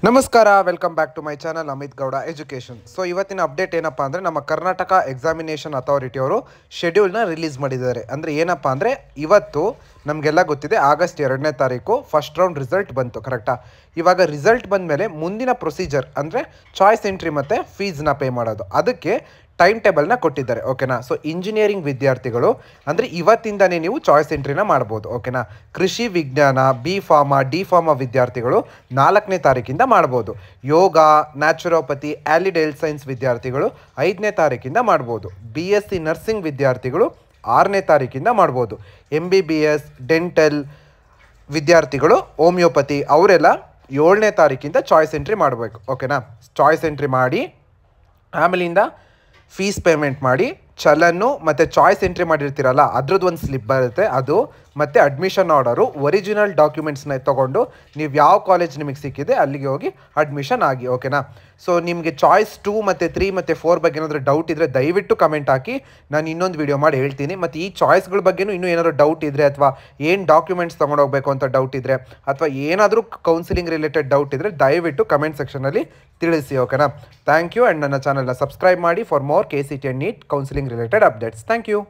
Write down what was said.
ನಮಸ್ಕಾರ, welcome back to my channel Amit Gowda education. So ಇವತ್ತಿನ update ಏನಪ್ಪ ಅಂದರೆ ನಮ್ಮ ಕರ್ನಾಟಕ ಎಕ್ಸಾಮಿನೇಷನ್ ಅಥಾರಿಟಿ ಅವರು ಶೆಡ್ಯೂಲ್ನ ರಿಲೀಸ್ ಮಾಡಿದ್ದಾರೆ. ಅಂದರೆ ಏನಪ್ಪ ಅಂದರೆ ಇವತ್ತು ನಮಗೆಲ್ಲ ಗೊತ್ತಿದೆ ಆಗಸ್ಟ್ 2ನೇ ತಾರೀಕು ಫಸ್ಟ್ ರೌಂಡ್ ರಿಸಲ್ಟ್ ಬಂತು, ಕರೆಕ್ಟಾ? ಇವಾಗ ರಿಸಲ್ಟ್ ಬಂದ ಮೇಲೆ ಮುಂದಿನ ಪ್ರೊಸೀಜರ್ ಅಂದರೆ ಚಾಯ್ಸ್ ಎಂಟ್ರಿ ಮತ್ತು ಫೀಸ್ನ ಪೇ ಮಾಡೋದು, ಅದಕ್ಕೆ ಟೈಮ್ ಟೇಬಲ್ನ ಕೊಟ್ಟಿದ್ದಾರೆ. ಓಕೆನಾ? ಸೊ ಇಂಜಿನಿಯರಿಂಗ್ ವಿದ್ಯಾರ್ಥಿಗಳು ಅಂದರೆ ಇವತ್ತಿಂದನೇ ನೀವು ಚಾಯ್ಸ್ ಎಂಟ್ರಿನ ಮಾಡ್ಬೋದು. ಓಕೆನಾ? ಕೃಷಿ ವಿಜ್ಞಾನ ಡಿ ಫಾರ್ಮಾ ವಿದ್ಯಾರ್ಥಿಗಳು 4ನೇ ತಾರೀಕಿಂದ ಮಾಡ್ಬೋದು. ಯೋಗ, ನ್ಯಾಚುರೋಪತಿ, ಆಲಿಡ್ ಹೆಲ್ತ್ ಸೈನ್ಸ್ ವಿದ್ಯಾರ್ಥಿಗಳು 5ನೇ ತಾರೀಕಿಂದ ಮಾಡ್ಬೋದು. BSc ನರ್ಸಿಂಗ್ ವಿದ್ಯಾರ್ಥಿಗಳು 6ನೇ ತಾರೀಕಿಂದ ಮಾಡ್ಬೋದು. MBBS ಡೆಂಟಲ್ ವಿದ್ಯಾರ್ಥಿಗಳು, ಹೋಮಿಯೋಪತಿ ಅವರೆಲ್ಲ 7ನೇ ತಾರೀಕಿಂದ ಚಾಯ್ಸ್ ಎಂಟ್ರಿ ಮಾಡಬೇಕು. ಓಕೆನಾ? ಚಾಯ್ಸ್ ಎಂಟ್ರಿ ಮಾಡಿ ಆಮೇಲಿಂದ ಫೀಸ್ ಪೇಮೆಂಟ್ ಮಾಡಿ ಚಲನ್ನು ಮತ್ತು ಚಾಯ್ಸ್ ಎಂಟ್ರಿ ಮಾಡಿರ್ತೀರಲ್ಲ ಅದ್ರದ್ದು ಒಂದು ಸ್ಲಿಪ್ ಬರುತ್ತೆ, ಅದು ಮತ್ತು ಅಡ್ಮಿಷನ್ ಆರ್ಡರು, ಒರಿಜಿನಲ್ ಡಾಕ್ಯುಮೆಂಟ್ಸ್ನ ತೊಗೊಂಡು ನೀವು ಯಾವ ಕಾಲೇಜ್ ನಿಮಗೆ ಸಿಕ್ಕಿದೆ ಅಲ್ಲಿಗೆ ಹೋಗಿ ಅಡ್ಮಿಷನ್ ಆಗಿ. ಓಕೆನಾ? ಸೊ ನಿಮಗೆ ಚಾಯ್ಸ್ 2 ಮತ್ತು 3 ಮತ್ತು 4 ಬಗ್ಗೆ ಏನಾದರೂ ಡೌಟ್ ಇದ್ದರೆ ದಯವಿಟ್ಟು ಕಮೆಂಟ್ ಹಾಕಿ, ನಾನು ಇನ್ನೊಂದು ವೀಡಿಯೋ ಮಾಡಿ ಹೇಳ್ತೀನಿ. ಮತ್ತು ಈ ಚಾಯ್ಸ್ಗಳ ಬಗ್ಗೆಯೂ ಇನ್ನೂ ಏನಾದರೂ ಡೌಟ್ ಇದ್ದರೆ ಅಥವಾ ಏನು ಡಾಕ್ಯುಮೆಂಟ್ಸ್ ತೊಗೊಂಡೋಗ್ಬೇಕು ಅಂತ ಡೌಟ್ ಇದ್ದರೆ ಅಥವಾ ಏನಾದರೂ ಕೌನ್ಸಿಲಿಂಗ್ ರಿಲೇಟೆಡ್ ಡೌಟ್ ಇದ್ದರೆ ದಯವಿಟ್ಟು ಕಮೆಂಟ್ ಸೆಕ್ಷನಲ್ಲಿ ತಿಳಿಸಿ. ಓಕೆನಾ? Thank you. ಆ್ಯಂಡ್ ನನ್ನ ಚಾನಲ್ನ ಸಬ್ಸ್ಕ್ರೈಬ್ ಮಾಡಿ for more KCT and NEET counselling related updates. Thank you.